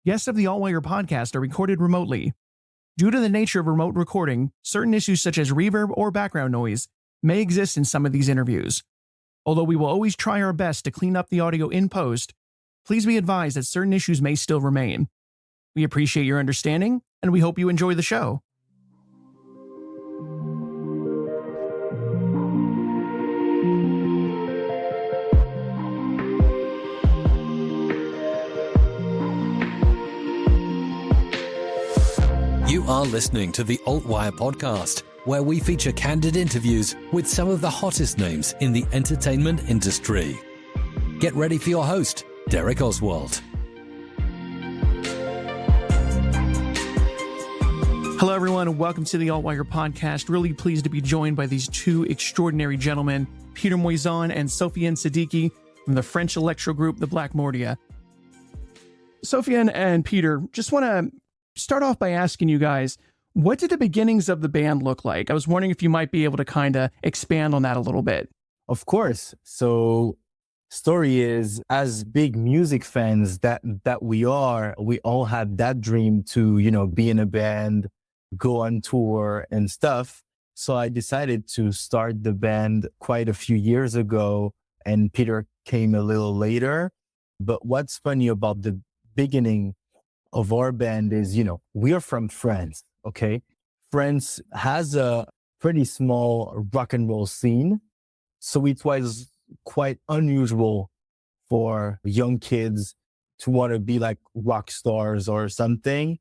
Guests of the Altwire Podcast are recorded remotely. Due to the nature of remote recording, certain issues such as reverb or background noise may exist in some of these interviews. Although we will always try our best to clean up the audio in post, please be advised that certain issues may still remain. We appreciate your understanding, and we hope you enjoy the show. You are listening to the Altwire Podcast, where we feature candid interviews with some of the hottest names in the entertainment industry. Get ready for your host, Derek Oswald. Hello, everyone, and welcome to the Altwire Podcast. Really pleased to be joined by these two extraordinary gentlemen, Peter Moisan and Sofiane Siddiqui from the French electro group, the Blackmordia. Sofiane and Peter, just want to start off by asking you guys, what did the beginnings of the band look like? I was wondering if you might be able to kind of expand on that a little bit. Of course. So story is, as big music fans that we are, we all had that dream to, be in a band, go on tour and stuff. So I decided to start the band quite a few years ago, and Peter came a little later. But what's funny about the beginning of our band is, we are from France, okay? France has a pretty small rock and roll scene. So it was quite unusual for young kids to want to be like rock stars or something.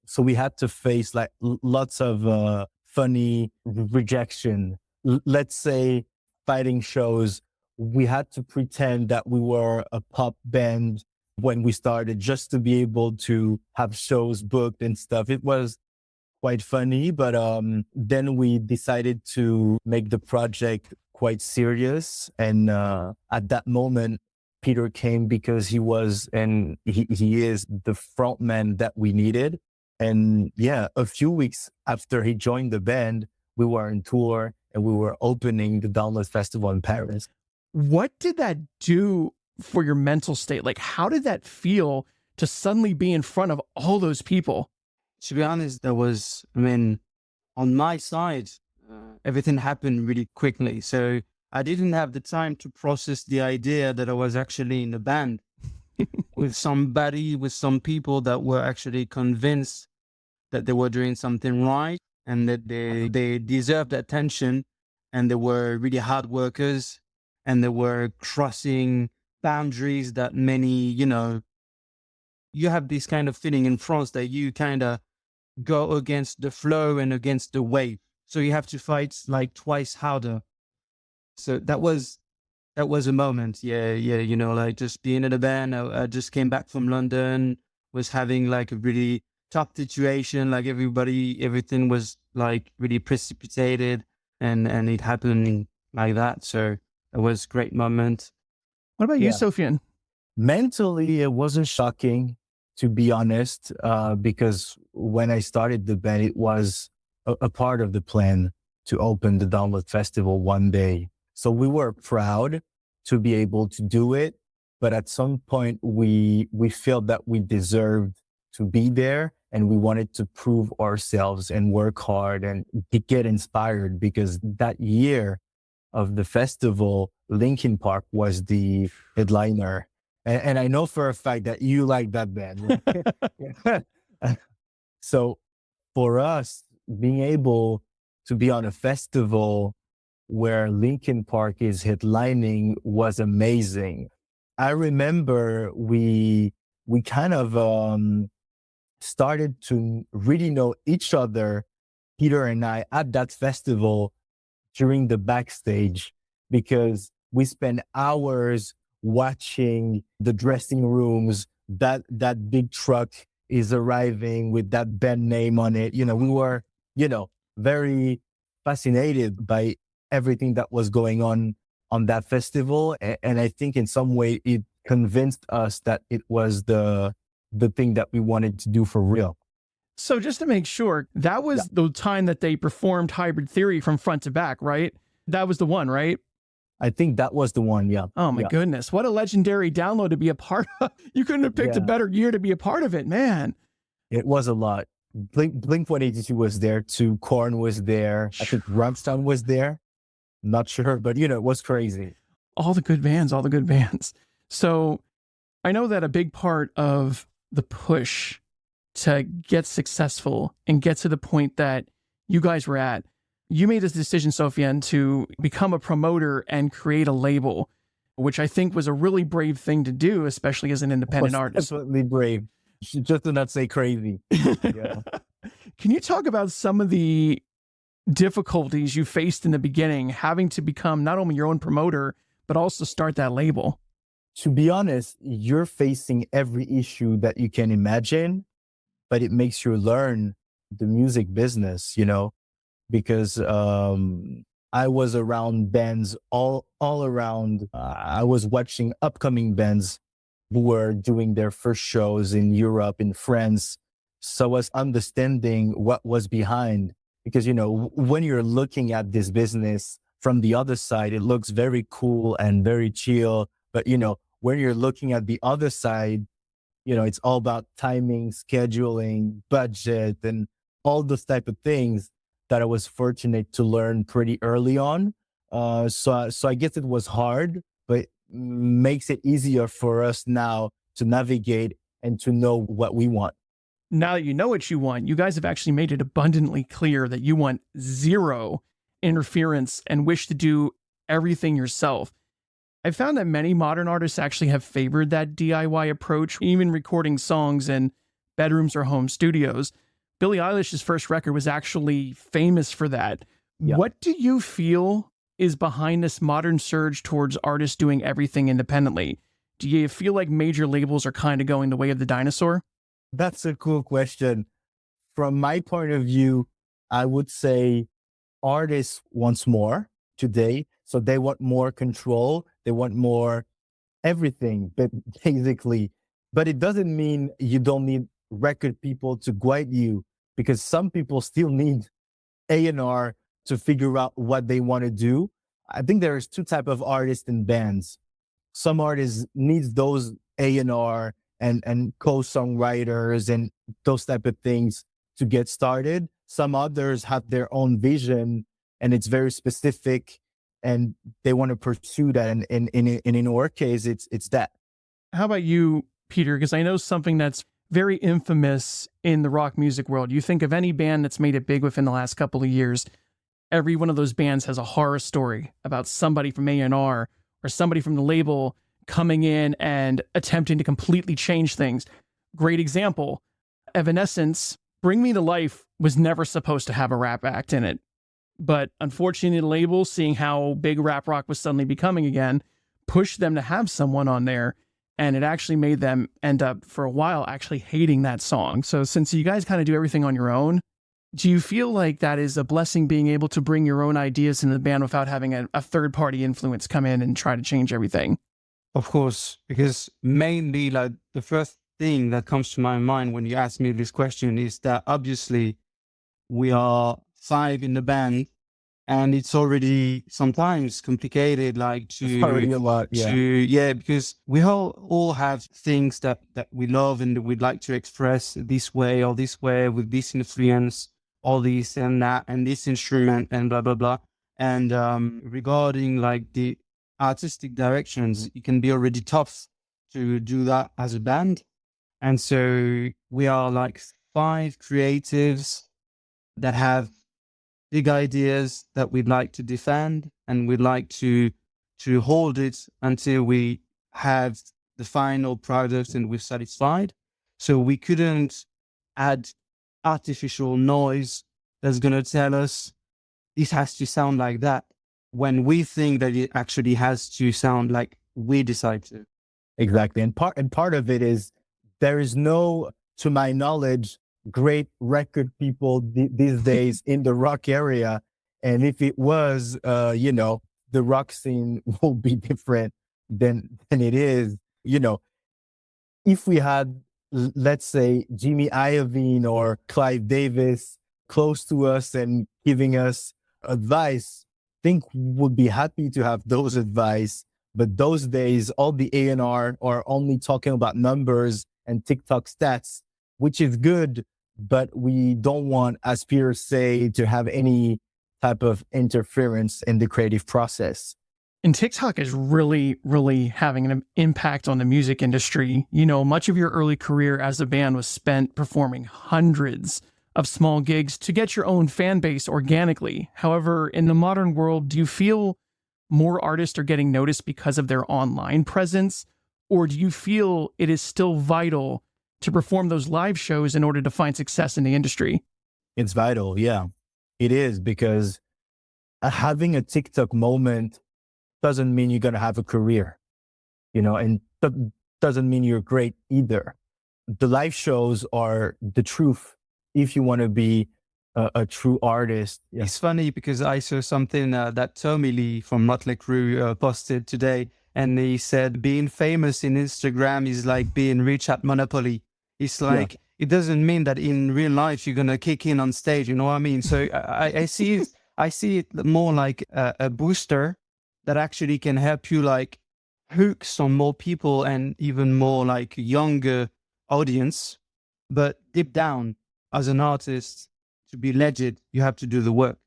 So we had to face like lots of funny rejection. Let's say fighting shows. We had to pretend that we were a pop band when we started, just to be able to have shows booked and stuff. It was quite funny, but then we decided to make the project quite serious. And at that moment, Peter came because he was, and he is, the frontman that we needed. And yeah, a few weeks after he joined the band, we were on tour and we were opening the Download Festival in Paris. What did that do for your mental state? Like, how did that feel to suddenly be in front of all those people? To be honest, on my side, everything happened really quickly. So I didn't have the time to process the idea that I was actually in a band with some people that were actually convinced that they were doing something right and that they deserved attention, and they were really hard workers, and they were crossing boundaries that many, you have this kind of feeling in France that you kind of go against the flow and against the wave. So you have to fight like twice harder. So that was a moment. Yeah. Like just being in a band. I just came back from London, was having like a really tough situation. Like everything was like really precipitated, and it happened like that. So it was a great moment. What about you, Sofiane? Mentally, it wasn't shocking, to be honest, because when I started the band, it was a part of the plan to open the Download Festival one day. So we were proud to be able to do it. But at some point, we felt that we deserved to be there, and we wanted to prove ourselves and work hard and get inspired, because that year of the festival, Linkin Park was the headliner. And I know for a fact that you like that band. So for us, being able to be on a festival where Linkin Park is headlining was amazing. I remember we kind of started to really know each other, Peter and I, at that festival during the backstage, because we spent hours watching the dressing rooms. That big truck is arriving with that band name on it. We were, very fascinated by everything that was going on that festival. And I think in some way it convinced us that it was the thing that we wanted to do for real. So just to make sure, that was the time that they performed Hybrid Theory from front to back, right? That was the one, right? I think that was the one. Yeah. Oh my goodness. What a legendary download to be a part of. You couldn't have picked a better year to be a part of it, man. It was a lot. Blink 182 was there too. Korn was there. I think Rammstein was there. Not sure, but it was crazy. All the good bands, all the good bands. So I know that a big part of the push to get successful and get to the point that you guys were at, you made this decision, Sofiane, to become a promoter and create a label, which I think was a really brave thing to do, especially as an independent artist. Definitely brave. Just to not say crazy. Yeah. Can you talk about some of the difficulties you faced in the beginning, having to become not only your own promoter, but also start that label? To be honest, you're facing every issue that you can imagine, but it makes you learn the music business, because I was around bands all around. I was watching upcoming bands who were doing their first shows in Europe, in France. So I was understanding what was behind, because, when you're looking at this business from the other side, it looks very cool and very chill. But, when you're looking at the other side, it's all about timing, scheduling, budget, and all those type of things that I was fortunate to learn pretty early on. So I guess it was hard, but makes it easier for us now to navigate and to know what we want. Now that you know what you want, you guys have actually made it abundantly clear that you want zero interference and wish to do everything yourself. I found that many modern artists actually have favored that DIY approach, even recording songs in bedrooms or home studios. Billie Eilish's first record was actually famous for that. Yeah. What do you feel is behind this modern surge towards artists doing everything independently? Do you feel like major labels are kind of going the way of the dinosaur? That's a cool question. From my point of view, I would say artists want more today. So they want more control. They want more everything, but basically. But it doesn't mean you don't need record people to guide you, because some people still need A&R to figure out what they want to do. I think there's two types of artists and bands. Some artists needs those A&R and co-songwriters and those type of things to get started. Some others have their own vision and it's very specific and they want to pursue that. And in our case, it's that. How about you, Peter? Because I know something that's very infamous in the rock music world. You think of any band that's made it big within the last couple of years, every one of those bands has a horror story about somebody from A&R or somebody from the label coming in and attempting to completely change things. Great example, Evanescence, Bring Me to Life was never supposed to have a rap act in it. But unfortunately, the label, seeing how big rap rock was suddenly becoming again, pushed them to have someone on there. And it actually made them end up, for a while, actually hating that song. So since you guys kind of do everything on your own, do you feel like that is a blessing, being able to bring your own ideas into the band without having a third-party influence come in and try to change everything? Of course, because mainly like the first thing that comes to my mind when you ask me this question is that obviously we are 5 in the band and it's already sometimes complicated, like It's already a lot, yeah. Because we all have things that we love and we'd like to express this way or this way with this influence, all this and that and this instrument and blah, blah, blah. And regarding like the artistic directions, it can be already tough to do that as a band. And so we are like 5 creatives that have big ideas that we'd like to defend, and we'd like to hold it until we have the final product and we're satisfied. So we couldn't add artificial noise that's going to tell us this has to sound like that, when we think that it actually has to sound like we decide to. Exactly. And part of it is there is no, to my knowledge, great record people these days in the rock area. And if it was, the rock scene will be different than it is. If we had, let's say, Jimmy Iovine or Clive Davis close to us and giving us advice, think would be happy to have those advice. But those days, all the A&R are only talking about numbers and TikTok stats, which is good, but we don't want, as peers say, to have any type of interference in the creative process. And TikTok is really, really having an impact on the music industry. You know, much of your early career as a band was spent performing hundreds of small gigs to get your own fan base organically. However, in the modern world, do you feel more artists are getting noticed because of their online presence? Or do you feel it is still vital to perform those live shows in order to find success in the industry? It's vital. Yeah, it is, because having a TikTok moment doesn't mean you're going to have a career, you know, and doesn't mean you're great either. The live shows are the truth if you want to be a true artist. Yeah. It's funny because I saw something that Tommy Lee from Motley Crue posted today, and he said being famous in Instagram is like being rich at Monopoly. It's like, it doesn't mean that in real life you're going to kick in on stage, you know what I mean? So I see it more like a booster that actually can help you like hook some more people and even more like younger audience. But deep down, as an artist, to be legit, you have to do the work.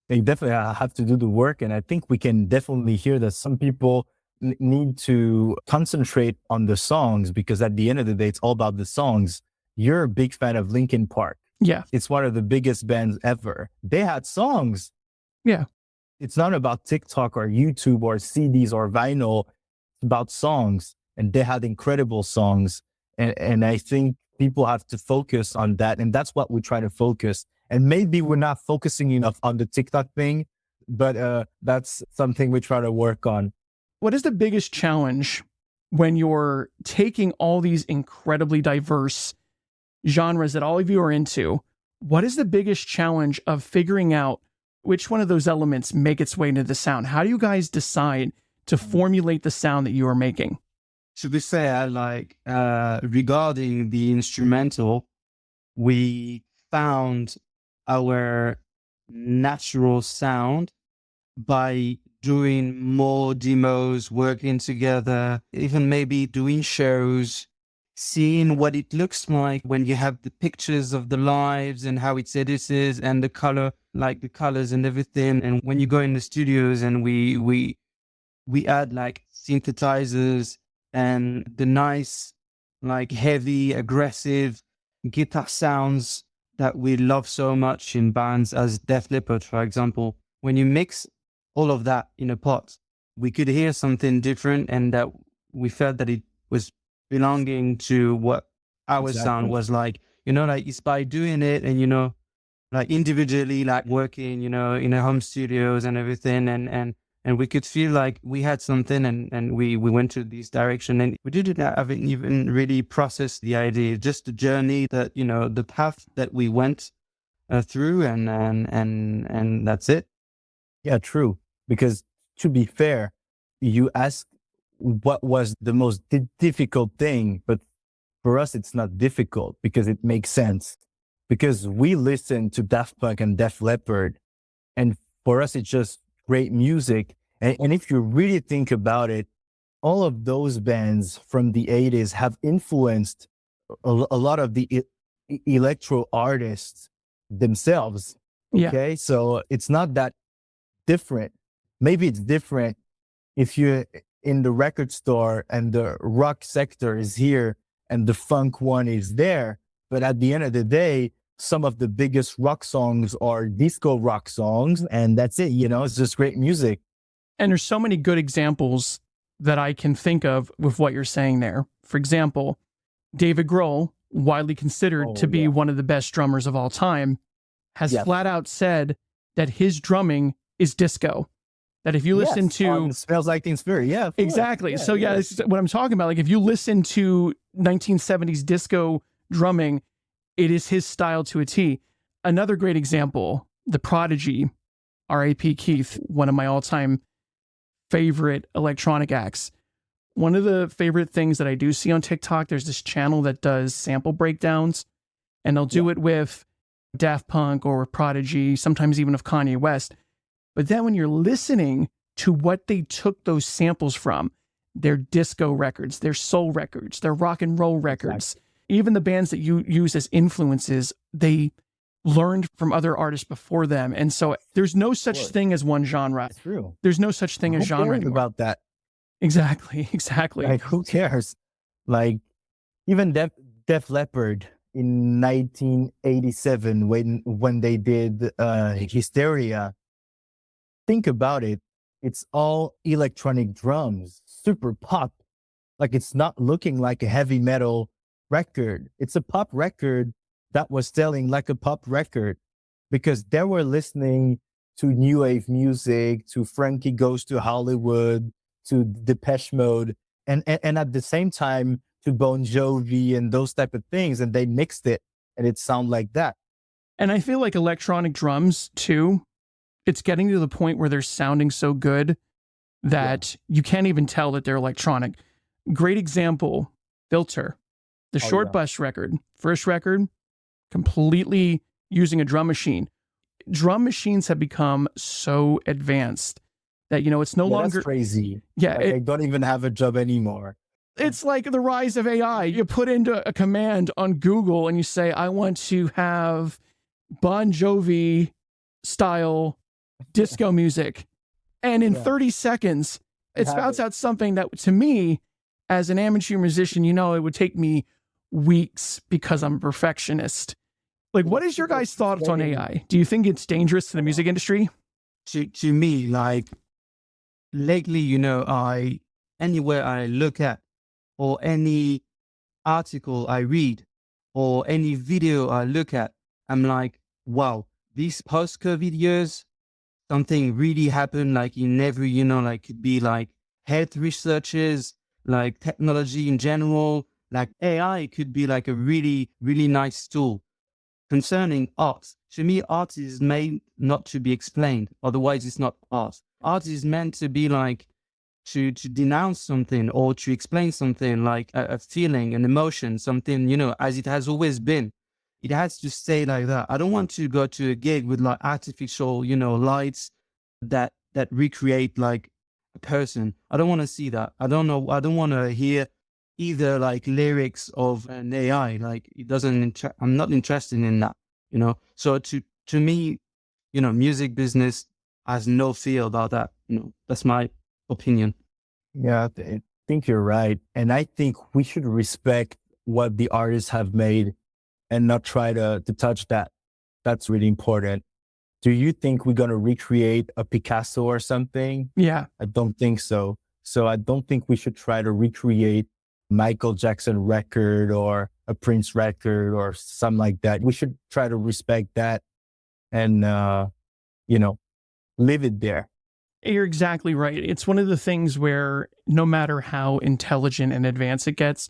They definitely have to do the work. And I think we can definitely hear that some people need to concentrate on the songs, because at the end of the day, it's all about the songs. You're a big fan of Linkin Park. Yeah. It's one of the biggest bands ever. They had songs. Yeah. It's not about TikTok or YouTube or CDs or vinyl. It's about songs. And they had incredible songs. And I think people have to focus on that. And that's what we try to focus. And maybe we're not focusing enough on the TikTok thing, but that's something we try to work on. What is the biggest challenge when you're taking all these incredibly diverse genres that all of you are into? What is the biggest challenge of figuring out which one of those elements make its way into the sound? How do you guys decide to formulate the sound that you are making? To be fair, like regarding the instrumental, we found our natural sound by doing more demos, working together, even maybe doing shows, seeing what it looks like when you have the pictures of the lives and how it's edited and the color, like the colors and everything. And when you go in the studios and we add like synthesizers and the nice, like heavy, aggressive guitar sounds that we love so much in bands as Def Leppard, for example. When you mix all of that in a pot, we could hear something different, and that we felt that it was belonging to what our sound was like. You know, like it's by doing it and, you know, like individually, like working, you know, in a home studios and everything. And we could feel like we had something, and we went to this direction, and we didn't even really process the idea, just the journey that, you know, the path that we went through, and that's it. Yeah, true. Because to be fair, you asked what was the most difficult thing, but for us, it's not difficult because it makes sense. Because we listen to Daft Punk and Def Leppard, and for us, it's just great music. And if you really think about it, all of those bands from the 80s have influenced a lot of the electro artists themselves. Okay. Yeah. So it's not that different. Maybe it's different if you're in the record store and the rock sector is here and the funk one is there. But at the end of the day, some of the biggest rock songs are disco rock songs, and that's it. You know, it's just great music. And there's so many good examples that I can think of with what you're saying there. For example, David Grohl, widely considered to be one of the best drummers of all time, has flat out said that his drumming is disco. That if you listen to Smells Like Teen Spirit, exactly. So this is what I'm talking about. Like if you listen to 1970s disco drumming, it is his style to a T. Another great example, The Prodigy, R.A.P. Keith, one of my all-time favorite electronic acts. One of the favorite things that I do see on TikTok, there's this channel that does sample breakdowns, and they'll do it with Daft Punk or with Prodigy, sometimes even of Kanye West. But then when you're listening to what they took those samples from, their disco records, their soul records, their rock and roll records, even the bands that you use as influences, they learned from other artists before them. And so there's no such thing as one genre. It's true. There's no such thing as Who genre cares anymore. about that? Exactly. Like, who cares? Like, even Def Leppard in 1987, when they did Hysteria, think about it. It's all electronic drums, super pop. Like, it's not looking like a heavy metal record. It's a pop record that was selling like a pop record because they were listening to new wave music, to Frankie Goes to Hollywood, to Depeche Mode, and at the same time to Bon Jovi and those type of things. And they mixed it and it sounded like that. And I feel like electronic drums too, it's getting to the point where they're sounding so good that you can't even tell that they're electronic. Great example, Filter, the Short Bus record, first record, completely using a drum machine. Drum machines have become so advanced that, you know, it's no longer that's crazy. Yeah. Like, they don't even have a job anymore. It's like the rise of AI. You put into a command on Google and you say, I want to have Bon Jovi style disco music. And in 30 seconds, it spouts out something that, to me, as an amateur musician, you know, it would take me weeks because I'm a perfectionist. Like, what is your guys' thoughts on AI? Do you think it's dangerous to the music industry? To me, like, lately, you know, anywhere I look at, or any article I read, or any video I look at, I'm like, wow, these post-COVID years, something really happened, like in every, you know, like could be like health researches, like technology in general, like AI could be like a really, really nice tool. Concerning art, to me, art is made not to be explained. Otherwise, it's not art. Art is meant to be like to denounce something or to explain something, like a feeling, an emotion, something, you know, as it has always been. It has to stay like that. I don't want to go to a gig with like artificial, you know, lights that recreate like a person. I don't want to see that. I don't want to hear either like lyrics of an AI. Like, it doesn't, I'm not interested in that, you know? So to me, you know, music business has no fear about that. You know, that's my opinion. Yeah, I think you're right. And I think we should respect what the artists have made and not try to touch that. That's really important. Do you think we're going to recreate a Picasso or something? Yeah. I don't think so. So I don't think we should try to recreate Michael Jackson record or a Prince record or something like that. We should try to respect that and, you know, leave it there. You're exactly right. It's one of the things where no matter how intelligent and advanced it gets,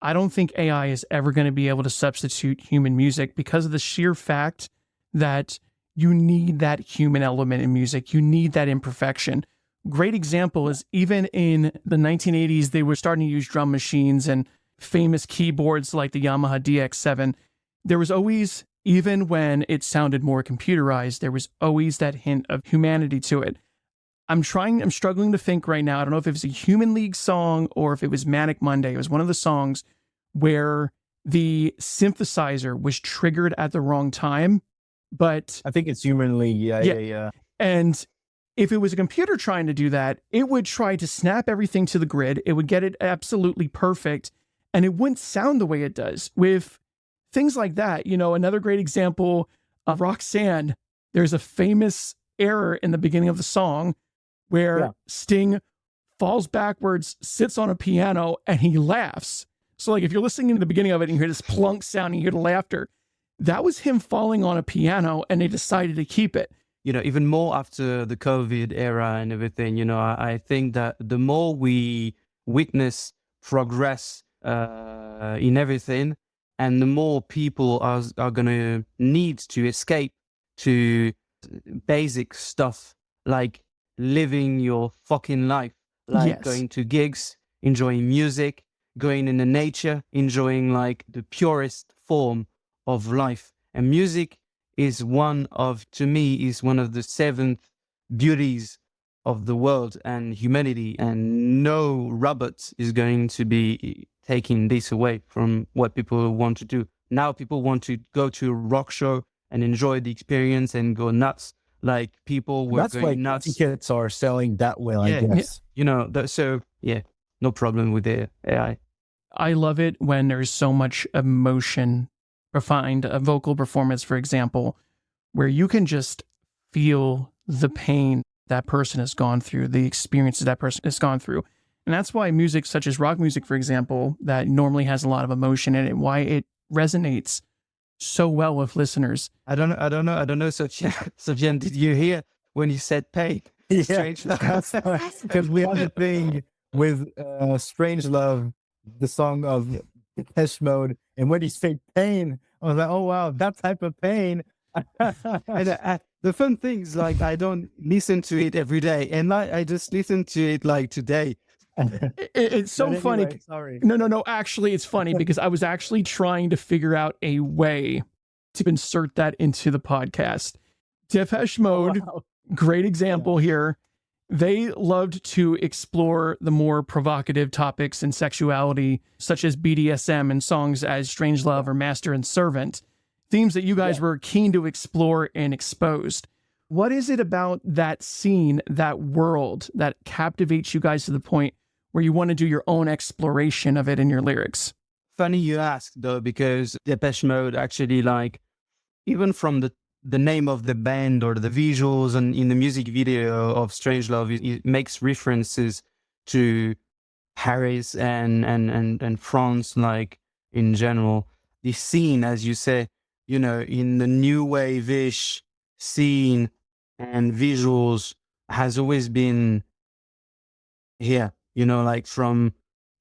I don't think AI is ever going to be able to substitute human music because of the sheer fact that you need that human element in music. You need that imperfection. Great example is even in the 1980s, they were starting to use drum machines and famous keyboards like the Yamaha DX7. There was always, even when it sounded more computerized, there was always that hint of humanity to it. I'm struggling to think right now. I don't know if it was a Human League song or if it was Manic Monday. It was one of the songs where the synthesizer was triggered at the wrong time, but I think it's Human League. Yeah. And if it was a computer trying to do that, it would try to snap everything to the grid. It would get it absolutely perfect, and it wouldn't sound the way it does with things like that. You know, another great example of Roxanne, there's a famous error in the beginning of the song where Sting falls backwards, sits on a piano, and he laughs. So like if you're listening to the beginning of it and you hear this plunk sound and you hear the laughter, that was him falling on a piano, and they decided to keep it. You know, even more after the COVID era and everything, you know, I think that the more we witness progress in everything, and the more people are going to need to escape to basic stuff like living your fucking life, like going to gigs, enjoying music, going in the nature, enjoying like the purest form of life. And music is one of the seventh beauties of the world and humanity, and no robot is going to be taking this away from what people want to do. Now people want to go to a rock show and enjoy the experience and go nuts. Like people were That's why going nuts. tickets are selling that well, I Yeah. guess. You know, so yeah, no problem with the AI. I love it when there's so much emotion behind a vocal performance, for example, where you can just feel the pain that person has gone through, the experiences that person has gone through. And that's why music such as rock music, for example, that normally has a lot of emotion in it, why it resonates so well with listeners. I don't know, Sofiane, did you hear when you said pain? Yeah, Strange Love. because we have a thing with Strange Love, the song of Depeche Mode, and when he said pain, I was like, oh wow, that type of pain. And the fun thing is, like, I don't listen to it every day, and I just listen to it like today. It's so But funny. anyway, sorry. No. Actually, it's funny because I was actually trying to figure out a way to insert that into the podcast. Depeche Mode, Wow. great example here. They loved to explore the more provocative topics in sexuality, such as BDSM and songs as Strange Love or Master and Servant, themes that you guys were keen to explore and exposed. What is it about that scene, that world, that captivates you guys to the point where you want to do your own exploration of it in your lyrics? Funny you ask, though, because Depeche Mode actually, like, even from the name of the band or the visuals and in the music video of Strange Love, it makes references to Paris and France, like, in general. The scene, as you say, you know, in the new wave-ish scene and visuals has always been here, you know, like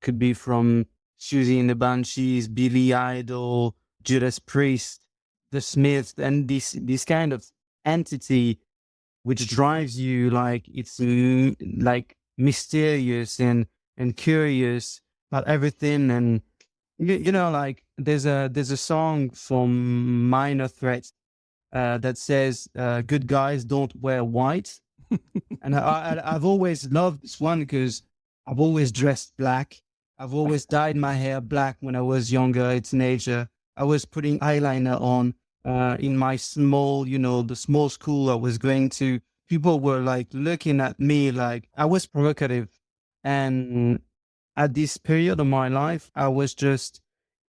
could be from Susie and the Banshees, Billy Idol, Judas Priest, the Smiths, and this kind of entity which drives you, like, it's like mysterious and curious about everything. And you know, like, there's a song from Minor Threat that says good guys don't wear white. And I've always loved this one because I've always dressed black. I've always dyed my hair black when I was younger, a teenager. I was putting eyeliner on in my small, you know, the small school I was going to. People were, like, looking at me like I was provocative. And at this period of my life, I was just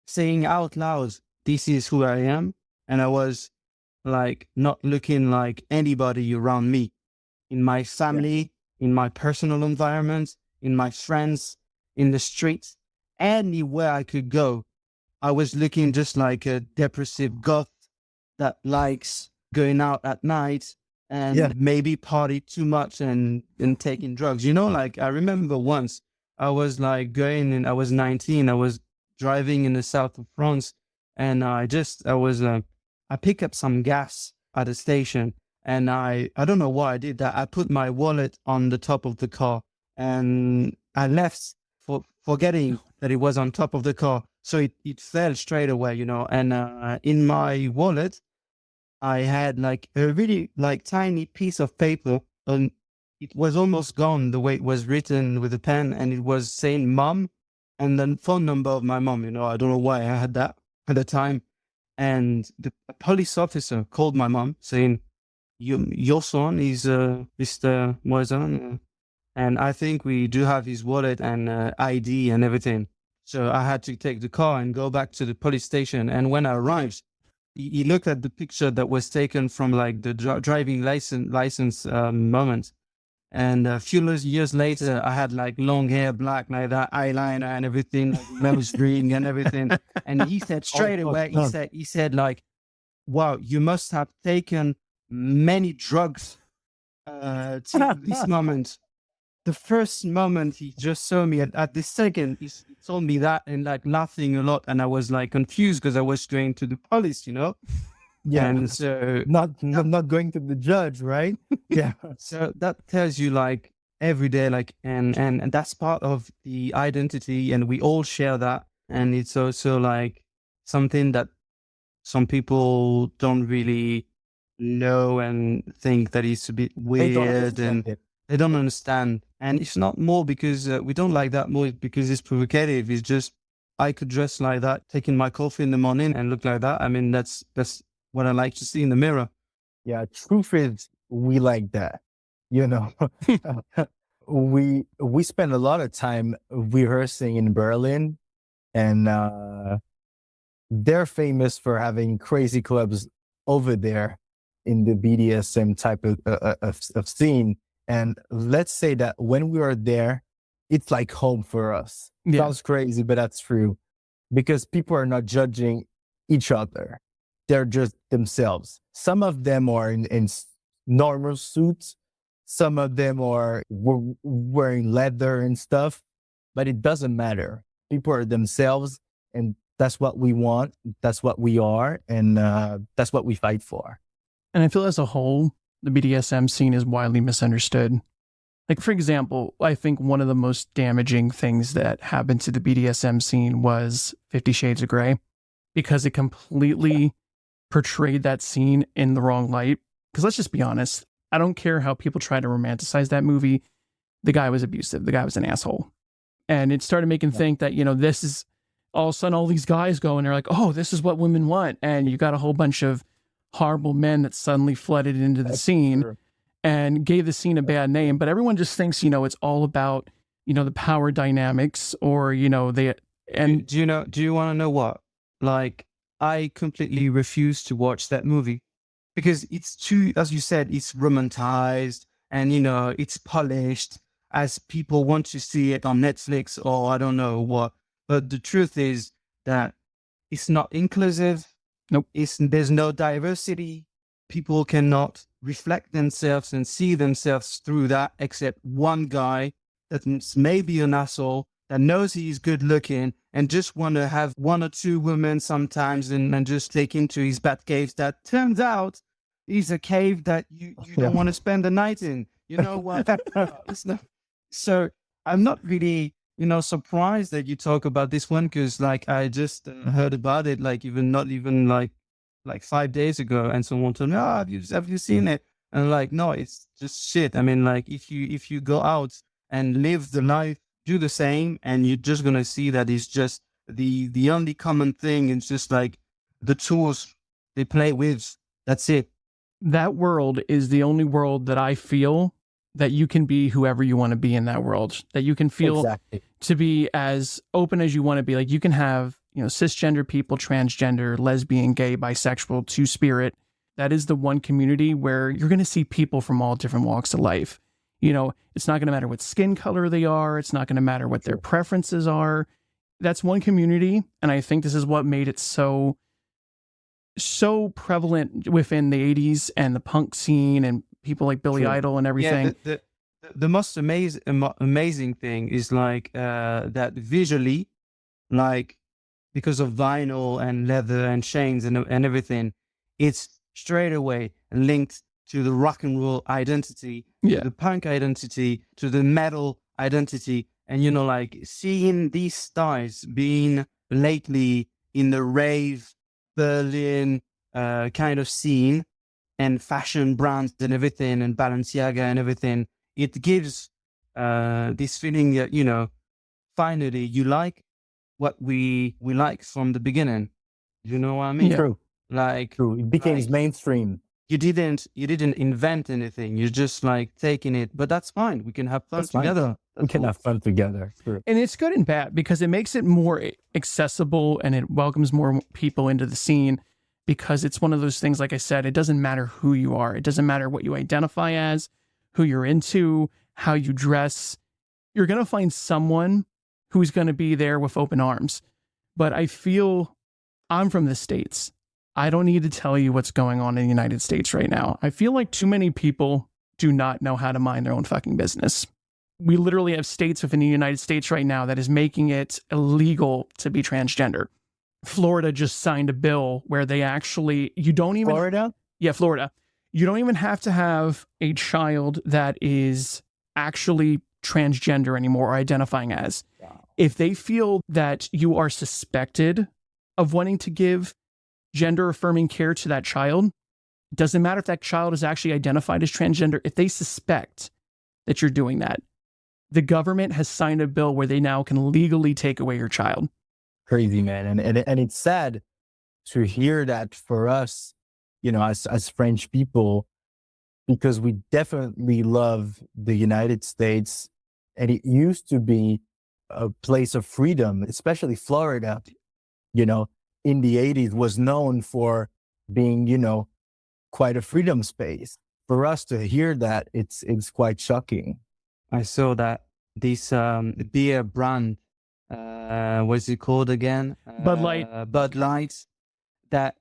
saying out loud, this is who I am. And I was, like, not looking like anybody around me. In my family, in my personal environment, in my friends, in the streets, anywhere I could go, I was looking just like a depressive goth that likes going out at night and maybe party too much and taking drugs. You know, like, I remember once I was, like, I was 19, I was driving in the south of France, and I picked up some gas at a station. And I don't know why I did that. I put my wallet on the top of the car, and I left forgetting that it was on top of the car. So it fell straight away, you know. And in my wallet, I had, like, a really, like, tiny piece of paper, and it was almost gone the way it was written with a pen, and it was saying mom and then phone number of my mom. You know, I don't know why I had that at the time. And the police officer called my mom saying, your son is Mr. Moisan, and I think we do have his wallet and ID and everything. So I had to take the car and go back to the police station. And when I arrived, he looked at the picture that was taken from, like, the driving license moment. And a few years later, I had, like, long hair, black, like that, eyeliner and everything, like, nose ring and everything. And he said straight away, he said, like, wow, you must have taken many drugs to this moment. The first moment he just saw me at this second, he told me that, and, like, laughing a lot. And I was, like, confused because I was going to the police, you know? Yeah. And so Not going to the judge, right? Yeah. so that tells you, like, every day, like, and that's part of the identity, and we all share that. And it's also, like, something that some people don't really know and think that it's a bit They don't weird, and understand it. they don't understand. And it's not more because we don't like that more because it's provocative. It's just I could dress like that, taking my coffee in the morning and look like that. I mean, that's what I like to see in the mirror. Yeah, truth is, we like that. You know, we spend a lot of time rehearsing in Berlin, and they're famous for having crazy clubs over there in the BDSM type of scene. And let's say that when we are there, it's like home for us. Yeah. Sounds crazy, but that's true, because people are not judging each other. They're just themselves. Some of them are in normal suits. Some of them are wearing leather and stuff, but it doesn't matter. People are themselves, and that's what we want. That's what we are. And that's what we fight for. And I feel as a whole, the BDSM scene is widely misunderstood. Like, for example, I think one of the most damaging things that happened to the BDSM scene was 50 Shades of Grey, because it completely portrayed that scene in the wrong light. Because let's just be honest, I don't care how people try to romanticize that movie. The guy was abusive. The guy was an asshole. And it started making think that, this is all of a sudden all these guys go and they're like, oh, this is what women want. And you got a whole bunch of horrible men that suddenly flooded into the scene. True. And gave the scene a bad name. But everyone just thinks, it's all about, the power dynamics, or, they, and Do you want to know what? Like, I completely refuse to watch that movie because it's too, as you said, it's romanticized and, it's polished as people want to see it on Netflix or I don't know what. But the truth is that it's not inclusive. Nope. There's no diversity. People cannot reflect themselves and see themselves through that, except one guy that's maybe an asshole that knows he's good looking and just want to have one or two women sometimes and just take into his bat caves that turns out is a cave that you don't want to spend the night in. You know what? It's not, so I'm not really, surprised that you talk about this one because like I just heard about it, like not even like 5 days ago, and someone told me, "Oh, have you seen it?" And I'm like, no, it's just shit. I mean, like if you go out and live the life, do the same, and you're just gonna see that it's just the only common thing is just like the tools they play with. That's it. that world is the only world that I feel that you can be whoever you want to be in that world, that you can feel Exactly. to be as open as you want to be. Like you can have, cisgender people, transgender, lesbian, gay, bisexual, two-spirit. That is the one community where you're going to see people from all different walks of life. It's not going to matter what skin color they are. It's not going to matter what their preferences are. That's one community. And I think this is what made it so prevalent within the 80s and the punk scene and people like Billy True. Idol and everything. Yeah, the most amazing thing is like that visually, like because of vinyl and leather and chains and everything, it's straight away linked to the rock and roll identity, Yeah. to the punk identity, to the metal identity. And, like seeing these stars being lately in the rave Berlin kind of scene and fashion brands and everything and Balenciaga and everything, it gives this feeling that, finally you like what we like from the beginning. You know what I mean? Yeah. True. Like True. It became like- mainstream. you didn't invent anything. You're just like taking it, but that's fine. We can have fun That's fine. together. We can have fun together. True. And it's good and bad because it makes it more accessible and it welcomes more people into the scene, because it's one of those things, like I said, it doesn't matter who you are. It doesn't matter what you identify as, who you're into, how you dress. You're going to find someone who's going to be there with open arms. But I feel I'm from the States. I don't need to tell you what's going on in the United States right now. I feel like too many people do not know how to mind their own fucking business. We literally have states within the United States right now that is making it illegal to be transgender. Florida just signed a bill where they actually, you don't even... Florida? Yeah, Florida. You don't even have to have a child that is actually transgender anymore or identifying as. Wow. If they feel that you are suspected of wanting to give gender affirming care to that child, Doesn't matter if that child is actually identified as transgender. If they suspect that you're doing that, the government has signed a bill where they now can legally take away your child. Crazy, man. And it's sad to hear that for us, as French people, because we definitely love the United States, and it used to be a place of freedom, especially Florida, in the 80s was known for being, quite a freedom space. For us to hear that, it's quite shocking. I saw that this beer brand, what's it called again? Bud Light. Bud Light, that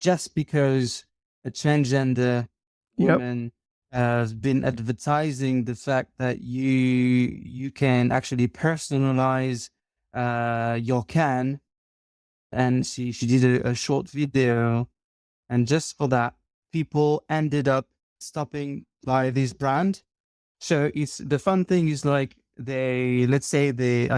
just because a transgender woman has been advertising the fact that you can actually personalize your can, and she did a short video, and just for that, people ended up stopping by this brand. So it's the fun thing is like I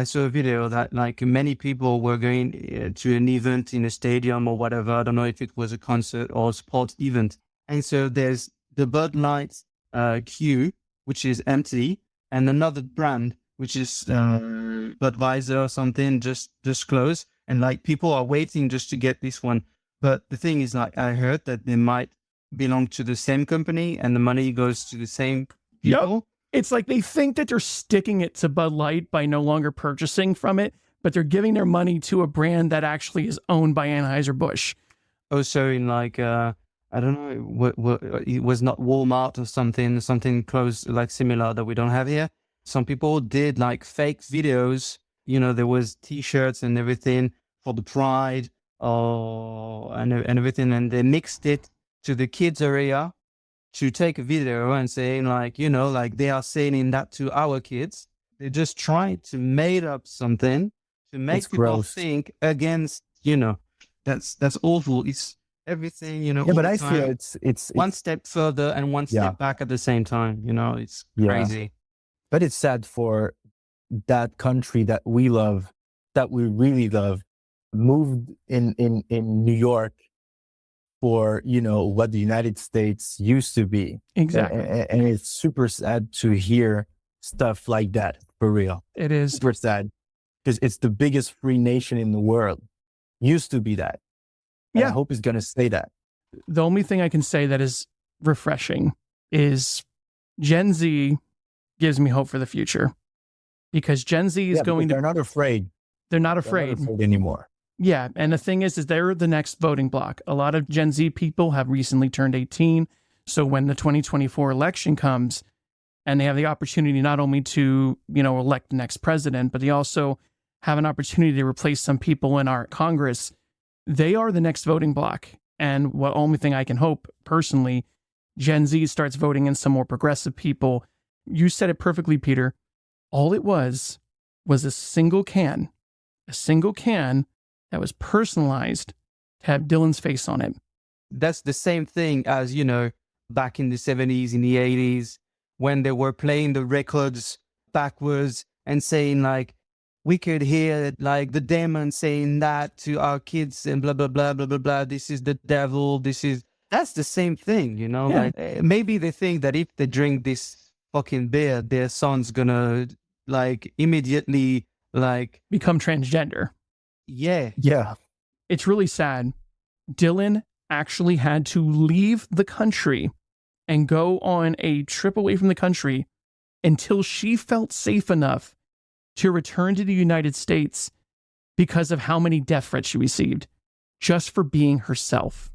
saw a video that like many people were going to an event in a stadium or whatever. I don't know if it was a concert or a sports event. And so there's the Bud Light queue, which is empty, and another brand, which is Budweiser or something, just closed. And like people are waiting just to get this one. But the thing is, like, I heard that they might belong to the same company and the money goes to the same people. Yep. It's like they think that they're sticking it to Bud Light by no longer purchasing from it, but they're giving their money to a brand that actually is owned by Anheuser-Busch. Also in like, I don't know, what it was not Walmart or something close, like similar that we don't have here. Some people did like fake videos, there was t-shirts and everything for the Pride and everything, and they mixed it to the kids area to take a video and saying like, like they are saying that to our kids. They just try to make up something to make people gross. think against, that's awful. It's everything, Yeah, but I feel it's one step further and one step back at the same time. It's crazy. But it's sad for that country that we love, that we really love, moved in New York for, what the United States used to be. Exactly. And it's super sad to hear stuff like that, for real. It is. Super sad. Because it's the biggest free nation in the world. Used to be that. And I hope it's going to stay that. The only thing I can say that is refreshing is Gen Z gives me hope for the future. Because Gen Z is going to... They're not afraid. They're not afraid. They're not afraid anymore. Yeah, and the thing is they're the next voting bloc. A lot of Gen Z people have recently turned 18. So when the 2024 election comes and they have the opportunity not only to, elect the next president, but they also have an opportunity to replace some people in our Congress, they are the next voting bloc. And what only thing I can hope personally, Gen Z starts voting in some more progressive people. You said it perfectly, Peter. All it was a single can that was personalized to have Dylan's face on it. That's the same thing as, back in the 70s, in the 80s, when they were playing the records backwards and saying like, we could hear like the demon saying that to our kids and blah, blah, blah, blah, blah, blah. This is the devil. That's the same thing, like maybe they think that if they drink this fucking beer, their son's gonna like immediately like become transgender. Yeah. It's really sad. Dylan actually had to leave the country and go on a trip away from the country until she felt safe enough to return to the United States because of how many death threats she received just for being herself.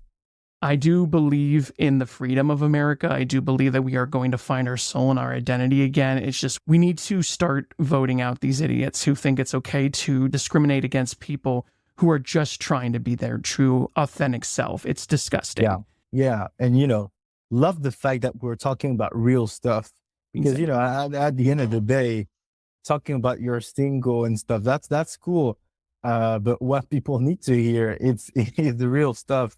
I do believe in the freedom of America. I do believe that we are going to find our soul and our identity again. It's just, we need to start voting out these idiots who think it's okay to discriminate against people who are just trying to be their true, authentic self. It's disgusting. Yeah. And, love the fact that we're talking about real stuff because, at the end of the day, talking about your single and stuff, that's cool. But what people need to hear, it's the real stuff.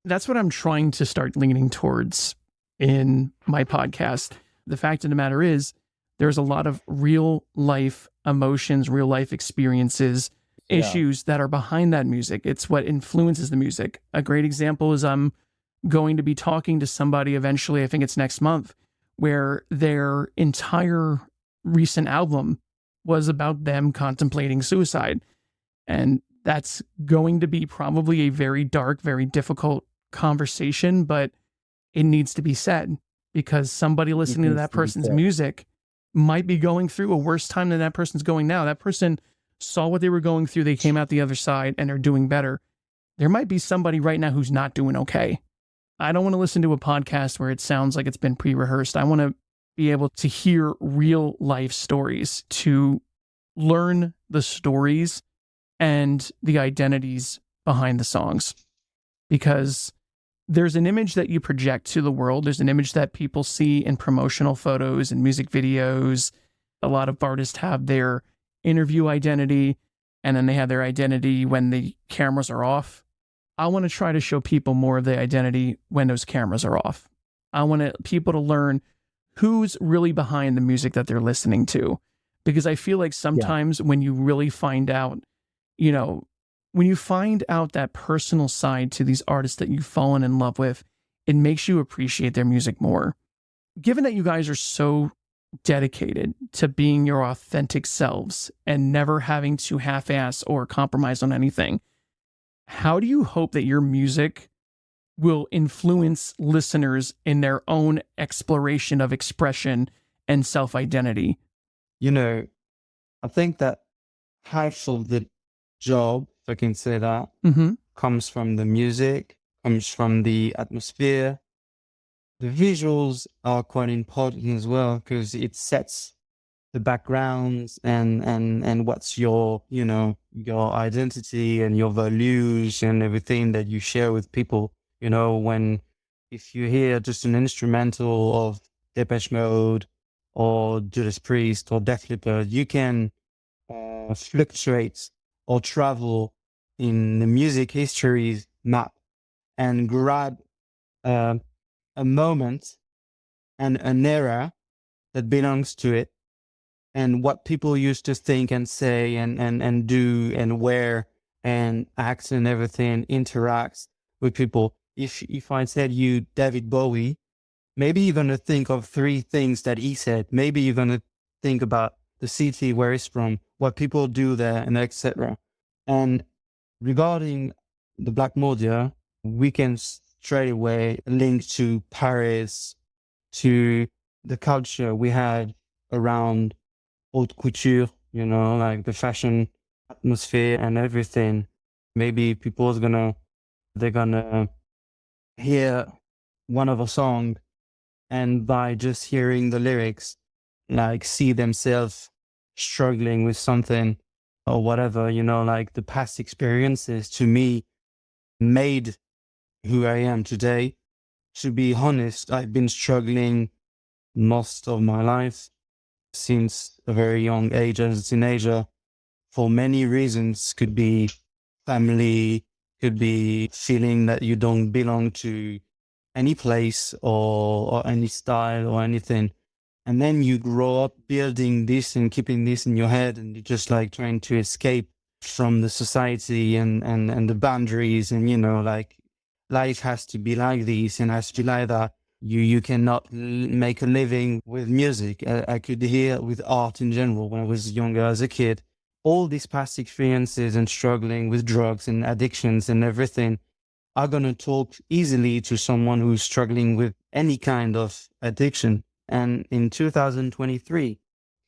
That's what I'm trying to start leaning towards in my podcast. The fact of the matter is, there's a lot of real life emotions, real life experiences, issues that are behind that music. It's what influences the music. A great example is going to be talking to somebody eventually, I think it's next month, where their entire recent album was about them contemplating suicide. And that's going to be probably a very dark, very difficult conversation, but it needs to be said because somebody listening to that person's music might be going through a worse time than that person's going now. That person saw what they were going through. They came out the other side and are doing better. There might be somebody right now who's not doing okay. I don't want to listen to a podcast where it sounds like it's been pre-rehearsed. I want to be able to hear real life stories, to learn the stories and the identities behind the songs. Because there's an image that you project to the world. There's an image that people see in promotional photos and music videos. A lot of artists have their interview identity, and then they have their identity when the cameras are off. I want to try to show people more of the identity when those cameras are off. I want people to learn who's really behind the music that they're listening to. Because I feel like sometimes when you really find out, when you find out that personal side to these artists that you've fallen in love with, it makes you appreciate their music more. Given that you guys are so dedicated to being your authentic selves and never having to half-ass or compromise on anything, how do you hope that your music will influence listeners in their own exploration of expression and self-identity? I think that half of the job, if I can say that, comes from the music, comes from the atmosphere. The visuals are quite important as well because it sets the backgrounds and what's your identity and your values and everything that you share with people. If you hear just an instrumental of Depeche Mode or Judas Priest or Def Leppard, you can fluctuate or travel in the music history map and grab a moment and an era that belongs to it and what people used to think and say and do and wear and act and everything interacts with people. If I said you David Bowie, maybe you're going to think of 3 things that he said. Maybe you're going to think about the city where he's from, what people do there, and etc. And regarding the Blackmordia, we can straight away link to Paris, to the culture we had around haute couture, like the fashion atmosphere and everything. Maybe they're gonna hear one of a song and by just hearing the lyrics, like see themselves struggling with something or whatever, like the past experiences to me made who I am today. To be honest, I've been struggling most of my life since a very young age as a teenager for many reasons. Could be family, could be feeling that you don't belong to any place or any style or anything. And then you grow up building this and keeping this in your head, and you're just like trying to escape from the society and the boundaries. And, like life has to be like this and has to be like that. You cannot make a living with music. I could hear with art in general when I was younger as a kid. All these past experiences and struggling with drugs and addictions and everything are going to talk easily to someone who's struggling with any kind of addiction. And in 2023,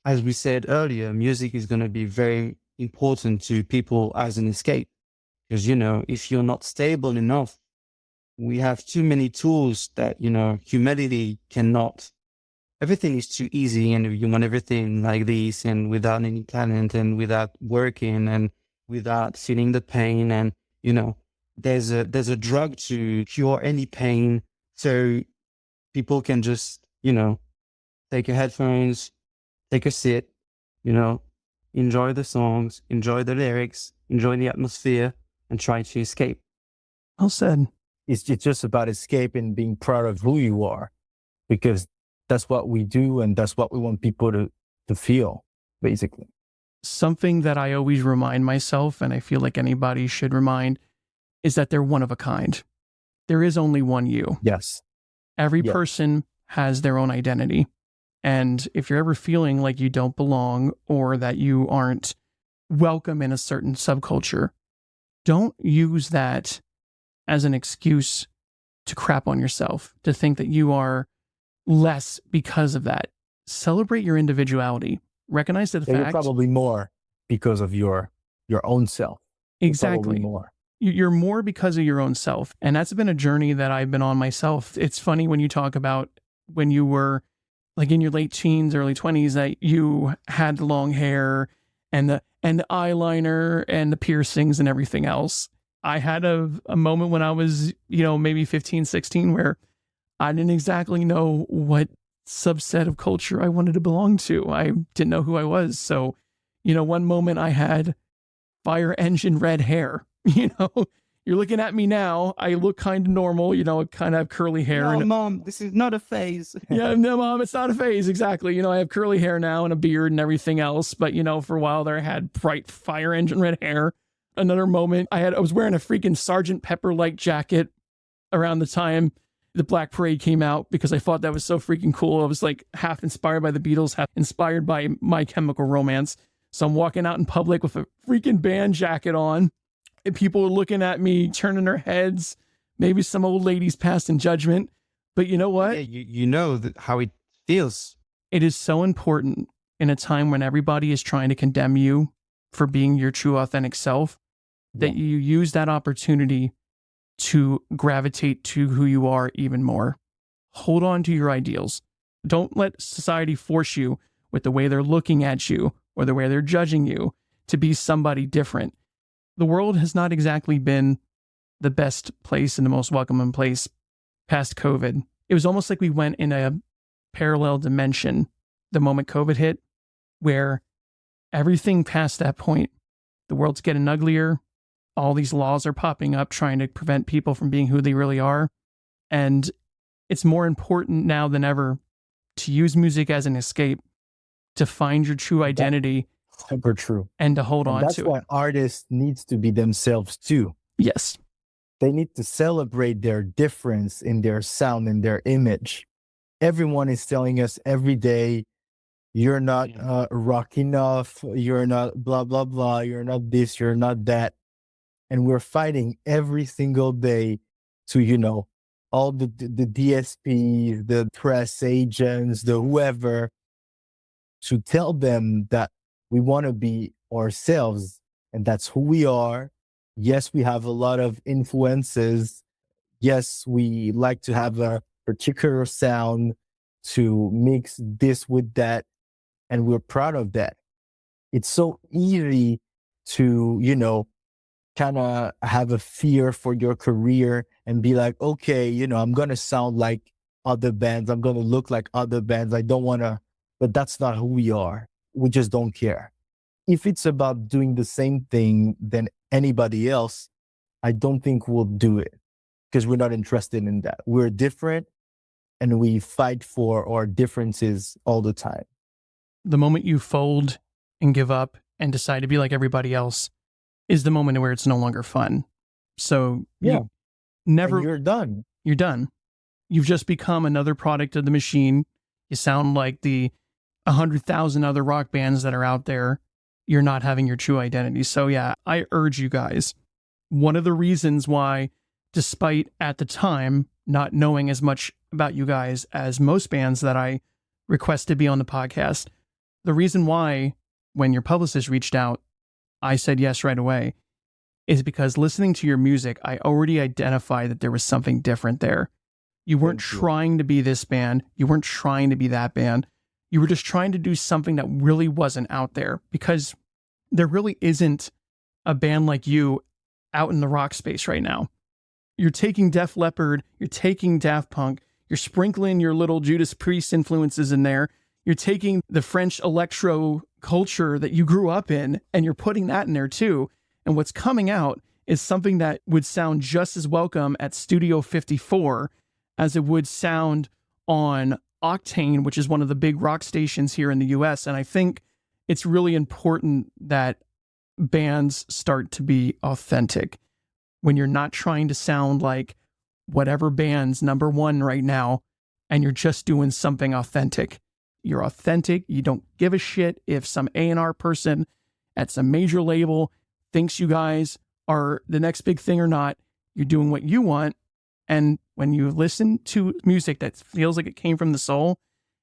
as we said earlier, music is going to be very important to people as an escape. Because, if you're not stable enough, we have too many tools that, humanity cannot. Everything is too easy and you want everything like this and without any talent and without working and without feeling the pain. And, there's a drug to cure any pain. So people can just, take your headphones, take a sit, enjoy the songs, enjoy the lyrics, enjoy the atmosphere, and try to escape. Well said. It's just about escaping, being proud of who you are, because that's what we do and that's what we want people to feel, basically. Something that I always remind myself, and I feel like anybody should remind, is that they're one of a kind. there is only one you. Yes. Every Yeah. person has their own identity. And if you're ever feeling like you don't belong or that you aren't welcome in a certain subculture, don't use that as an excuse to crap on yourself, to think that you are less because of that. Celebrate your individuality. Recognize the You're fact probably more because of your own self. You're probably exactly. more. You're more because of your own self. And that's been a journey that I've been on myself. It's funny when you talk about when you were like in your late teens, early 20s, that you had the long hair and the eyeliner and the piercings and everything else. I had a moment when I was, maybe 15, 16, where I didn't exactly know what subset of culture I wanted to belong to. I didn't know who I was. So, one moment I had fire engine red hair. You're looking at me now. I look kind of normal, I kind of have curly hair. No, and Mom, this is not a phase. yeah, no, Mom, it's not a phase. Exactly. I have curly hair now and a beard and everything else. But, for a while there, I had bright fire engine red hair. Another moment I was wearing a freaking Sergeant Pepper-like jacket around the time the Black Parade came out because I thought that was so freaking cool. I was like half inspired by the Beatles, half inspired by My Chemical Romance. So I'm walking out in public with a freaking band jacket on. And people are looking at me, turning their heads. Maybe some old ladies passing judgment. But you know what? Yeah, you know how it feels. It is so important in a time when everybody is trying to condemn you for being your true, authentic self, that you use that opportunity to gravitate to who you are even more. Hold on to your ideals. Don't let society force you with the way they're looking at you or the way they're judging you to be somebody different. The world has not exactly been the best place and the most welcoming place past COVID. It was almost like we went in a parallel dimension the moment COVID hit, where everything past that point, the world's getting uglier. All these laws are popping up trying to prevent people from being who they really are. And it's more important now than ever to use music as an escape, to find your true identity. Super true. And to hold on to it. That's why artists needs to be themselves too. Yes. They need to celebrate their difference in their sound and their image. Everyone is telling us every day, you're not rock enough, you're not blah, blah, blah, you're not this, you're not that. And we're fighting every single day to, all the DSPs, the press agents, the whoever, to tell them that we want to be ourselves and that's who we are. Yes, we have a lot of influences. Yes, we like to have a particular sound to mix this with that. And we're proud of that. It's so easy to, kind of have a fear for your career and be like, okay, I'm going to sound like other bands. I'm going to look like other bands. I don't want to, but that's not who we are. We just don't care. If it's about doing the same thing than anybody else, I don't think we'll do it because we're not interested in that. We're different and we fight for our differences all the time. The moment you fold and give up and decide to be like everybody else is the moment where it's no longer fun. So you never, and you're done. You're done. You've just become another product of the machine. You sound like the 100,000 other rock bands that are out there. You're not having your true identity. So yeah, I urge you guys. One of the reasons why, despite at the time not knowing as much about you guys as most bands that I request to be on the podcast, the reason why when your publicist reached out, I said yes right away, is because listening to your music, I already identified that there was something different there. You weren't trying to be this band. You weren't trying to be that band. You were just trying to do something that really wasn't out there, because there really isn't a band like you out in the rock space right now. You're taking Def Leppard, you're taking Daft Punk, you're sprinkling your little Judas Priest influences in there. You're taking the French electro culture that you grew up in, and you're putting that in there too. And what's coming out is something that would sound just as welcome at Studio 54 as it would sound on Octane, which is one of the big rock stations here in the US. And I think it's really important that bands start to be authentic when you're not trying to sound like whatever band's number one right now, and you're just doing something authentic. You're authentic. You don't give a shit if some A&R person at some major label thinks you guys are the next big thing or not. You're doing what you want. And when you listen to music that feels like it came from the soul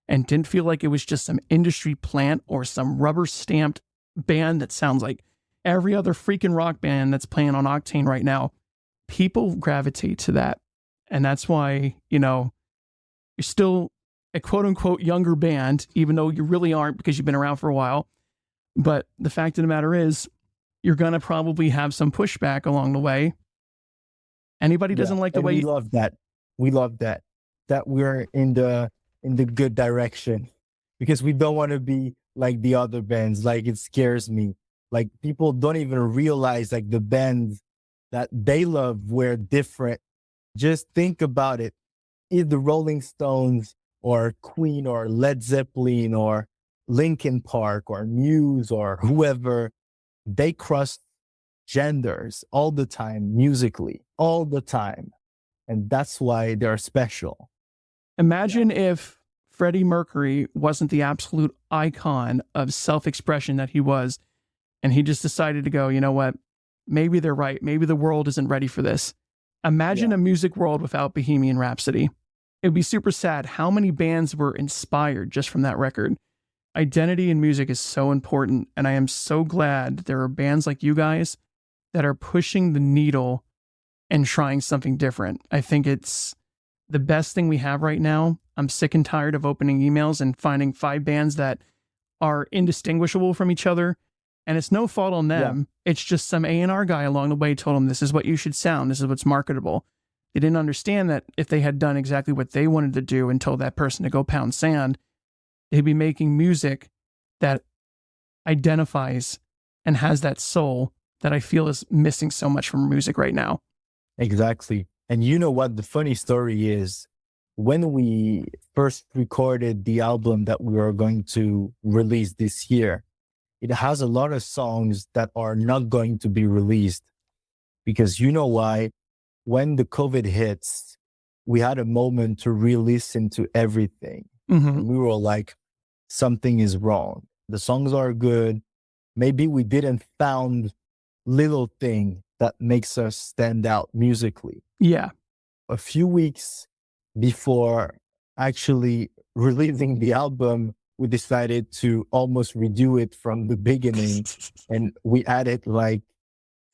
and didn't feel like it was just some industry plant or some rubber stamped band that sounds like every other freaking rock band that's playing on Octane right now, people gravitate to that. And that's why, you're still a quote unquote younger band, even though you really aren't because you've been around for a while. But the fact of the matter is, you're going to probably have some pushback along the way. Anybody doesn't like the way we love that. We love that we're in the good direction, because we don't want to be like the other bands. Like, it scares me. Like, people don't even realize like the bands that they love were different. Just think about it. Either Rolling Stones or Queen or Led Zeppelin or Linkin Park or Muse or whoever, they crossed genders all the time, musically, all the time. And that's why they're special. Imagine if Freddie Mercury wasn't the absolute icon of self-expression that he was, and he just decided to go, you know what, maybe they're right. Maybe the world isn't ready for this. Imagine a music world without Bohemian Rhapsody. It would be super sad. How many bands were inspired just from that record? Identity in music is so important, and I am so glad there are bands like you guys that are pushing the needle and trying something different. I think it's the best thing we have right now. I'm sick and tired of opening emails and finding 5 bands that are indistinguishable from each other. And it's no fault on them. Yeah. It's just some A&R guy along the way told them, this is what you should sound. This is what's marketable. They didn't understand that if they had done exactly what they wanted to do and told that person to go pound sand, they'd be making music that identifies and has that soul that I feel is missing so much from music right now. Exactly. And you know what the funny story is? When we first recorded the album that we are going to release this year, it has a lot of songs that are not going to be released. Because you know why? When the COVID hits, we had a moment to re-listen to everything. Mm-hmm. And we were like, something is wrong. The songs are good. Maybe we didn't found little thing that makes us stand out musically. Yeah. A few weeks before actually releasing the album, we decided to almost redo it from the beginning. And we added like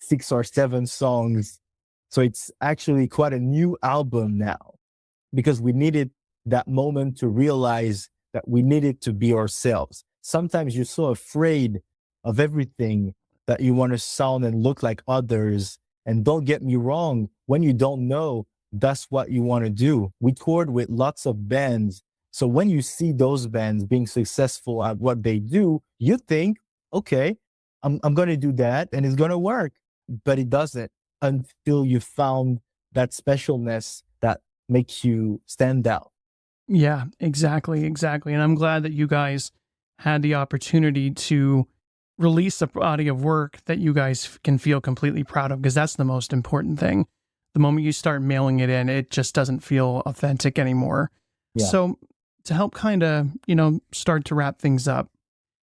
6 or 7 songs. So it's actually quite a new album now, because we needed that moment to realize that we needed to be ourselves. Sometimes you're so afraid of everything that you want to sound and look like others. And don't get me wrong, when you don't know, that's what you want to do. We toured with lots of bands. So when you see those bands being successful at what they do, you think, okay, I'm going to do that and it's going to work. But it doesn't until you found that specialness that makes you stand out. Yeah, exactly. And I'm glad that you guys had the opportunity to release a body of work that you guys can feel completely proud of, because that's the most important thing. The moment you start mailing it in, it just doesn't feel authentic anymore. Yeah. So to help kind of, start to wrap things up,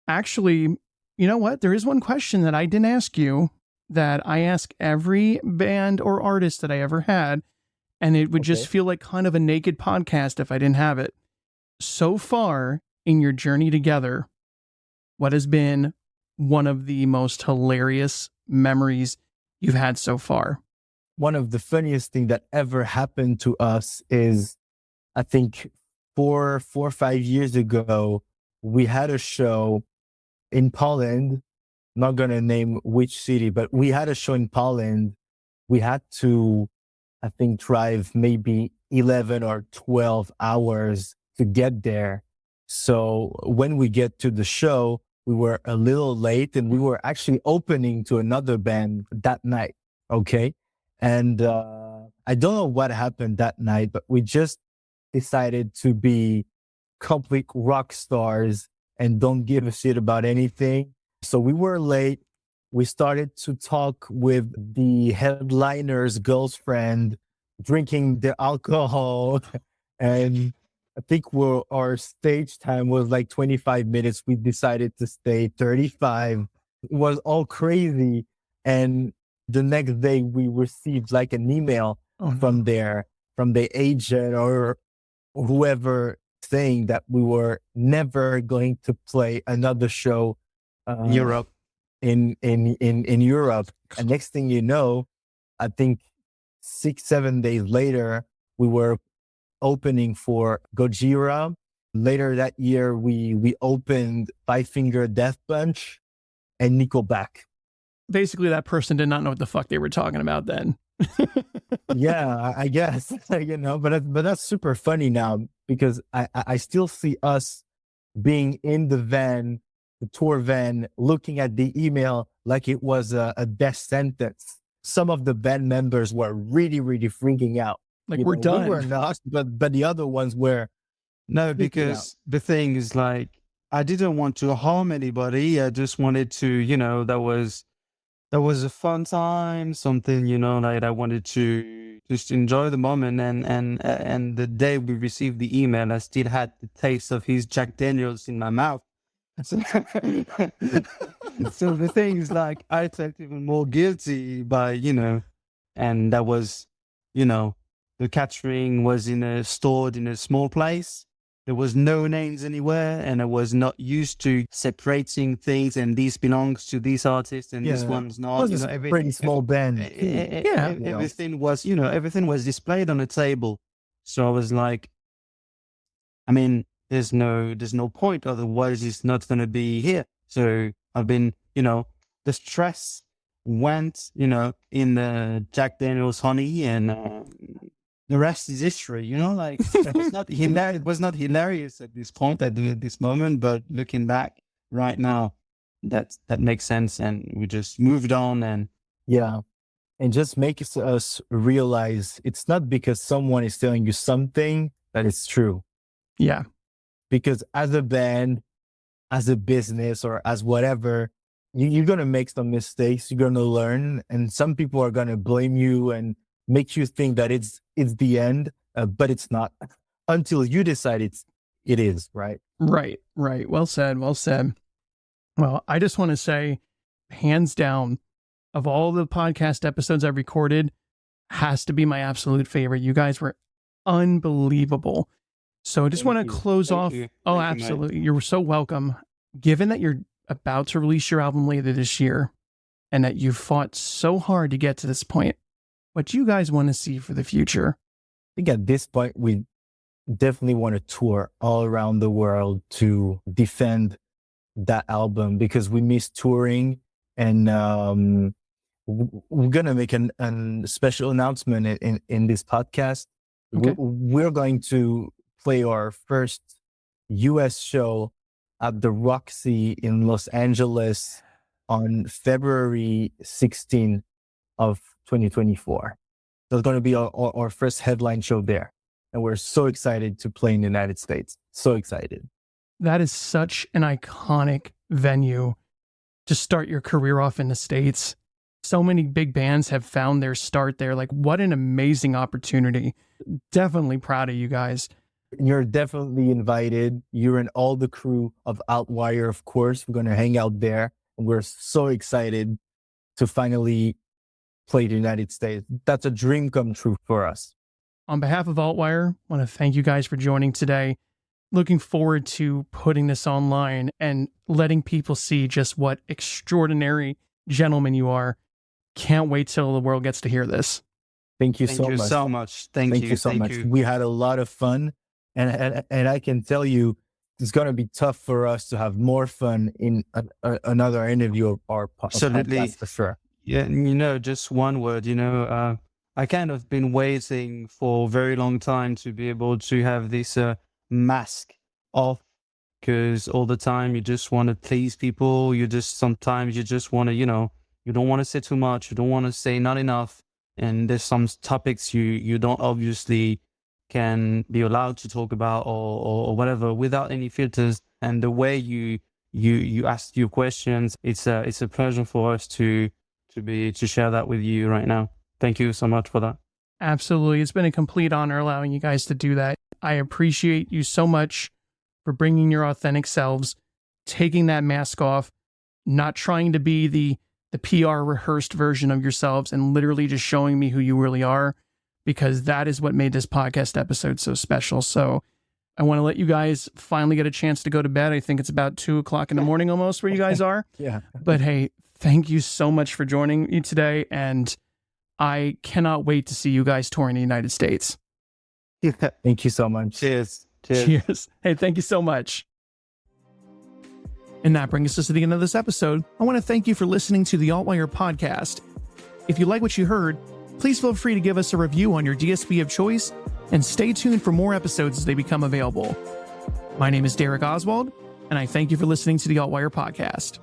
actually, you know what? There is one question that I didn't ask you that I ask every band or artist that I ever had, and it would just feel like kind of a naked podcast if I didn't have it. So far in your journey together, what has been one of the most hilarious memories you've had so far? One of the funniest things that ever happened to us is, I think 4 or 5 years ago, we had a show in Poland. I'm not going to name which city, but we had a show in Poland. We had to, I think, drive maybe 11 or 12 hours to get there. So when we get to the show, we were a little late and we were actually opening to another band that night. Okay. And I don't know what happened that night, but we just decided to be complete rock stars and don't give a shit about anything. So we were late. We started to talk with the headliner's girlfriend drinking the alcohol. And I think our stage time was like 25 minutes. We decided to stay 35. It was all crazy. And the next day we received like an email from the agent or whoever saying that we were never going to play another show Europe. in Europe. And next thing you know, I think 6-7 days later, we were opening for Gojira. Later that year, we opened Five Finger Death Punch and Nickelback. Basically, that person did not know what the fuck they were talking about then. Yeah, I guess, but that's super funny now because I still see us being in the van, the tour van, looking at the email like it was a death sentence. Some of the band members were really, really freaking out. Like, we're done. We were not, but the other ones were. No, because the thing is, like, I didn't want to harm anybody. I just wanted to, that was a fun time, something, like I wanted to just enjoy the moment. And the day we received the email, I still had the taste of his Jack Daniels in my mouth. So, so the thing is, like, I felt even more guilty by, and that was, the catering was stored in a small place. There was no names anywhere, and I was not used to separating things. And this belongs to this artist, and this one's not. It was a pretty small band. Everything was displayed on a table. So I was like, I mean, there's no point. Otherwise, it's not going to be here. So I've been, the stress went, in the Jack Daniel's honey, and the rest is history, like it's not hilarious. It was not hilarious at this point, at this moment, but looking back right now, that makes sense. And we just moved on and just makes us realize it's not because someone is telling you something that it's true. Yeah. Because as a band, as a business, or as whatever, you're going to make some mistakes. You're going to learn, and some people are going to blame you and make you think that it's the end, but it's not until you decide it is, right? Right. Well said. Well, I just want to say, hands down, of all the podcast episodes I've recorded, has to be my absolute favorite. You guys were unbelievable. So I just want to close off. Oh, absolutely. You're so welcome. Given that you're about to release your album later this year and that you fought so hard to get to this point, what do you guys want to see for the future? I think at this point, we definitely want to tour all around the world to defend that album because we miss touring. And we're going to make a special announcement in this podcast. Okay. We're going to play our first US show at the Roxy in Los Angeles on February 16th of 2024. So it's going to be our first headline show there. And we're so excited to play in the United States. So excited. That is such an iconic venue to start your career off in the States. So many big bands have found their start there. Like, what an amazing opportunity. Definitely proud of you guys. You're definitely invited. You're in all the crew of Altwire, of course. We're going to hang out there. And we're so excited to finally play the United States. That's a dream come true for us. On behalf of Altwire, I want to thank you guys for joining today. Looking forward to putting this online and letting people see just what extraordinary gentlemen you are. Can't wait till the world gets to hear this. Thank you so much. Thank you so much. We had a lot of fun. And I can tell you, it's going to be tough for us to have more fun in another interview of our podcast, for sure. Yeah, just one word, I kind of been waiting for a very long time to be able to have this mask off, because all the time you just want to please people. Sometimes you just want to, you don't want to say too much. You don't want to say not enough. And there's some topics you don't obviously can be allowed to talk about or whatever without any filters. And the way you ask your questions, it's a pleasure for us to share that with you right now. Thank you so much for that. Absolutely. It's been a complete honor allowing you guys to do that. I appreciate you so much for bringing your authentic selves, taking that mask off, not trying to be the PR rehearsed version of yourselves, and literally just showing me who you really are, because that is what made this podcast episode so special. So I want to let you guys finally get a chance to go to bed. I think it's about 2:00 in the morning almost where you guys are. Yeah. But hey, thank you so much for joining me today. And I cannot wait to see you guys touring the United States. Yeah. Thank you so much. Cheers. Cheers. Hey, thank you so much. And that brings us to the end of this episode. I want to thank you for listening to the Altwire Podcast. If you like what you heard, please feel free to give us a review on your DSP of choice, and stay tuned for more episodes as they become available. My name is Derek Oswald, and I thank you for listening to the Altwire Podcast.